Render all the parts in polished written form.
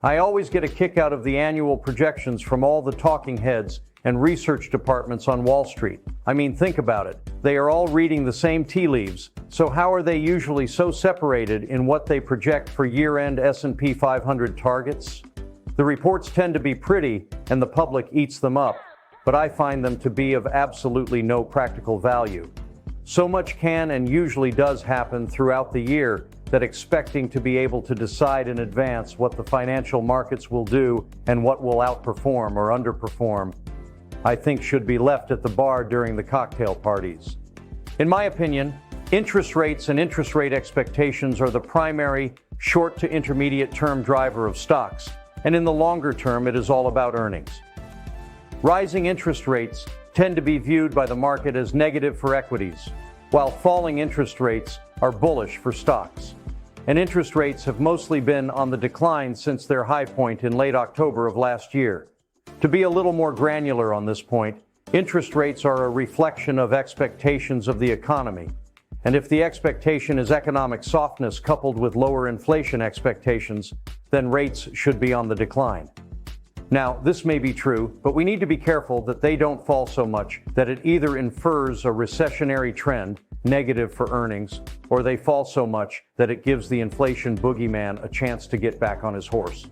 I always get a kick out of the annual projections from all the talking heads and research departments on Wall Street. I mean, think about it. They are all reading the same tea leaves, so how are they usually so separated in what they project for year-end S&P 500 targets? The reports tend to be pretty, and the public eats them up, but I find them to be of absolutely no practical value. So much can and usually does happen throughout the year that expecting to be able to decide in advance what the financial markets will do and what will outperform or underperform, I think should be left at the bar during the cocktail parties. In my opinion, interest rates and interest rate expectations are the primary short to intermediate term driver of stocks, and in the longer term, it is all about earnings. Rising interest rates tend to be viewed by the market as negative for equities, while falling interest rates are bullish for stocks. And interest rates have mostly been on the decline since their high point in late October of last year. To be a little more granular on this point, interest rates are a reflection of expectations of the economy. And if the expectation is economic softness coupled with lower inflation expectations, then rates should be on the decline. Now, this may be true, but we need to be careful that they don't fall so much that it either infers a recessionary trend, negative for earnings, or they fall so much that it gives the inflation boogeyman a chance to get back on his horse.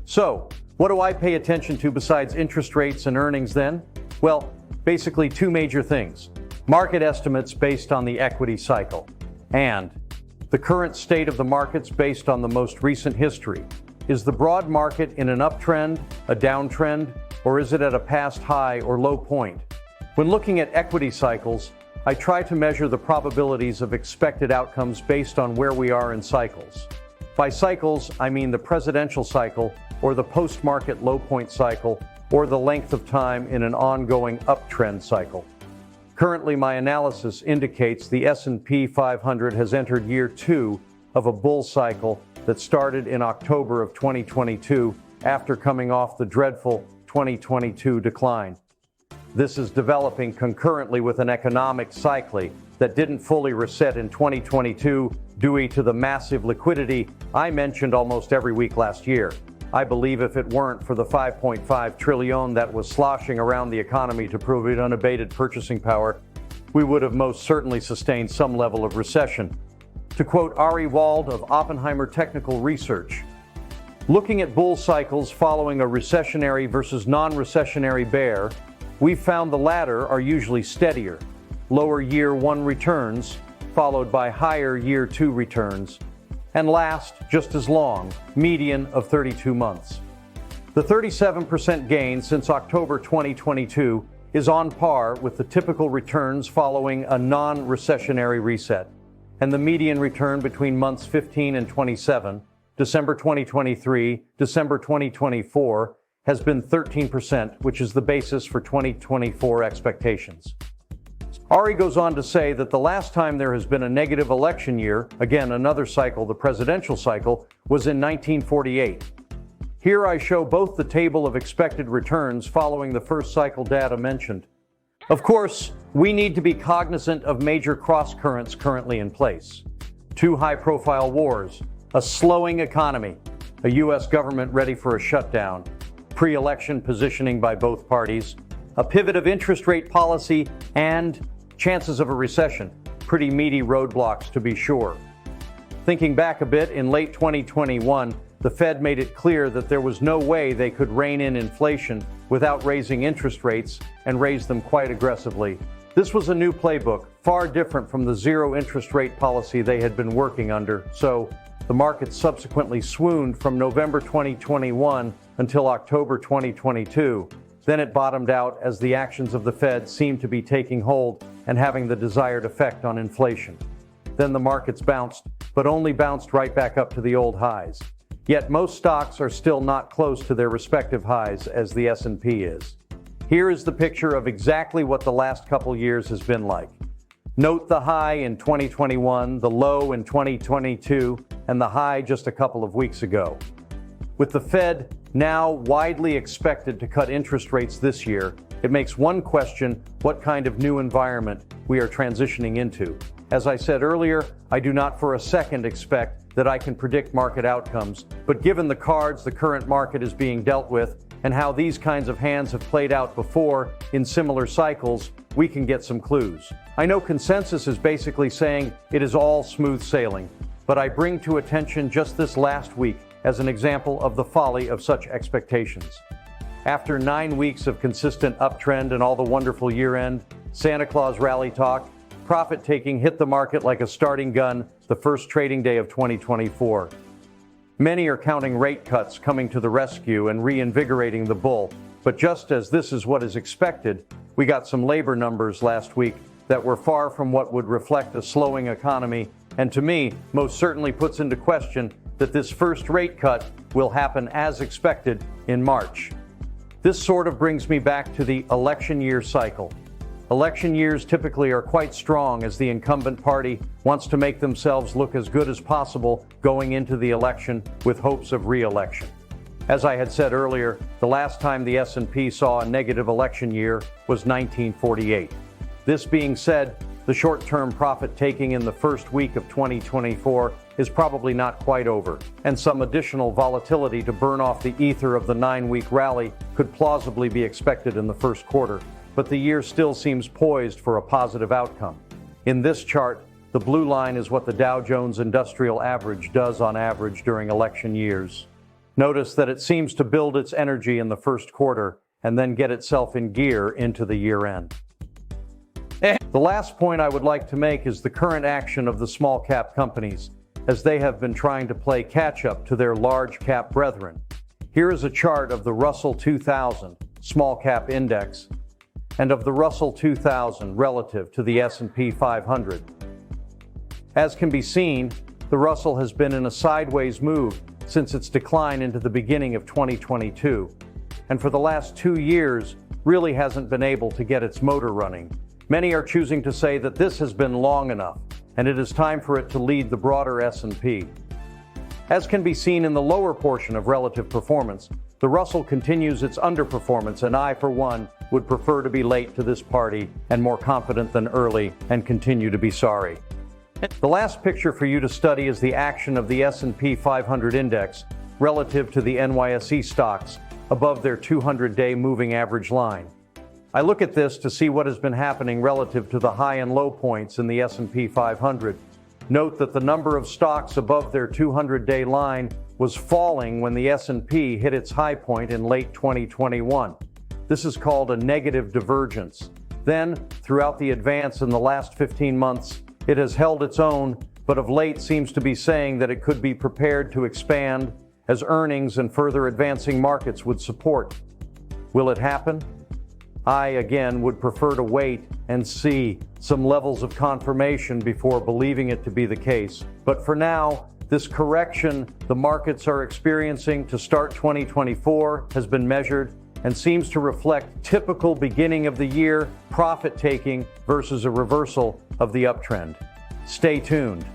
So, what do I pay attention to besides interest rates and earnings then? Well, basically two major things. Market estimates based on the equity cycle, and the current state of the markets based on the most recent history. Is the broad market in an uptrend, a downtrend, or is it at a past high or low point? When looking at equity cycles, I try to measure the probabilities of expected outcomes based on where we are in cycles. By cycles, I mean the presidential cycle, or the post-market low point cycle, or the length of time in an ongoing uptrend cycle. Currently, my analysis indicates the S&P 500 has entered year 2 of a bull cycle that started in October of 2022 after coming off the dreadful 2022 decline. This is developing concurrently with an economic cycle that didn't fully reset in 2022 due to the massive liquidity I mentioned almost every week last year. I believe if it weren't for the $5.5 trillion that was sloshing around the economy to provide unabated purchasing power, we would have most certainly sustained some level of recession. To quote Ari Wald of Oppenheimer Technical Research, looking at bull cycles following a recessionary versus non-recessionary bear, we've found the latter are usually steadier, lower year 1 returns, followed by higher year 2 returns, and last just as long, median of 32 months. The 37% gain since October 2022 is on par with the typical returns following a non-recessionary reset, and the median return between months 15 and 27, December 2023, December 2024, has been 13%, which is the basis for 2024 expectations. Ari goes on to say that the last time there has been a negative election year, again another cycle, the presidential cycle, was in 1948. Here I show both the table of expected returns following the first cycle data mentioned. Of course, we need to be cognizant of major cross-currents currently in place. 2 high-profile wars, a slowing economy, a U.S. government ready for a shutdown, pre-election positioning by both parties, a pivot of interest rate policy, and chances of a recession. Pretty meaty roadblocks to be sure. Thinking back a bit, in late 2021, the Fed made it clear that there was no way they could rein in inflation without raising interest rates, and raised them quite aggressively. This was a new playbook, far different from the zero interest rate policy they had been working under, so the market subsequently swooned from November 2021 until October 2022. Then it bottomed out as the actions of the Fed seemed to be taking hold and having the desired effect on inflation. Then the markets bounced, but only bounced right back up to the old highs. Yet most stocks are still not close to their respective highs as the S&P is. Here is the picture of exactly what the last couple years has been like. Note the high in 2021, the low in 2022, and the high just a couple of weeks ago. With the Fed now widely expected to cut interest rates this year, it makes one question what kind of new environment we are transitioning into. As I said earlier, I do not for a second expect that I can predict market outcomes, but given the cards the current market is being dealt with and how these kinds of hands have played out before in similar cycles, we can get some clues. I know consensus is basically saying it is all smooth sailing, but I bring to attention just this last week as an example of the folly of such expectations. After 9 weeks of consistent uptrend and all the wonderful year-end, Santa Claus rally talk, profit-taking hit the market like a starting gun the first trading day of 2024. Many are counting rate cuts coming to the rescue and reinvigorating the bull, but just as this is what is expected, we got some labor numbers last week that were far from what would reflect a slowing economy, and to me, most certainly puts into question that this first rate cut will happen as expected in March. This sort of brings me back to the election year cycle. Election years typically are quite strong as the incumbent party wants to make themselves look as good as possible going into the election with hopes of re-election. As I had said earlier, the last time the S&P saw a negative election year was 1948. This being said, the short-term profit-taking in the first week of 2024 is probably not quite over, and some additional volatility to burn off the ether of the 9-week rally could plausibly be expected in the first quarter. But the year still seems poised for a positive outcome. In this chart, the blue line is what the Dow Jones Industrial Average does on average during election years. Notice that it seems to build its energy in the first quarter and then get itself in gear into the year end. The last point I would like to make is the current action of the small cap companies, as they have been trying to play catch up to their large cap brethren. Here is a chart of the Russell 2000 small cap index and of the Russell 2000 relative to the S&P 500. As can be seen, the Russell has been in a sideways move since its decline into the beginning of 2022, and for the last 2 years really hasn't been able to get its motor running. Many are choosing to say that this has been long enough, and it is time for it to lead the broader S&P. As can be seen in the lower portion of relative performance, the Russell continues its underperformance, and I, for one, would prefer to be late to this party and more confident than early and continue to be sorry. The last picture for you to study is the action of the S&P 500 index relative to the NYSE stocks above their 200-day moving average line. I look at this to see what has been happening relative to the high and low points in the S&P 500. Note that the number of stocks above their 200-day line was falling when the S&P hit its high point in late 2021. This is called a negative divergence. Then, throughout the advance in the last 15 months, it has held its own, but of late seems to be saying that it could be prepared to expand as earnings and further advancing markets would support. Will it happen? I, again, would prefer to wait and see some levels of confirmation before believing it to be the case. But for now, this correction the markets are experiencing to start 2024 has been measured and seems to reflect typical beginning of the year profit taking versus a reversal of the uptrend. Stay tuned.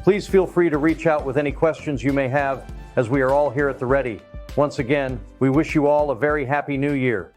Please feel free to reach out with any questions you may have, as we are all here at the ready. Once again, we wish you all a very happy new year.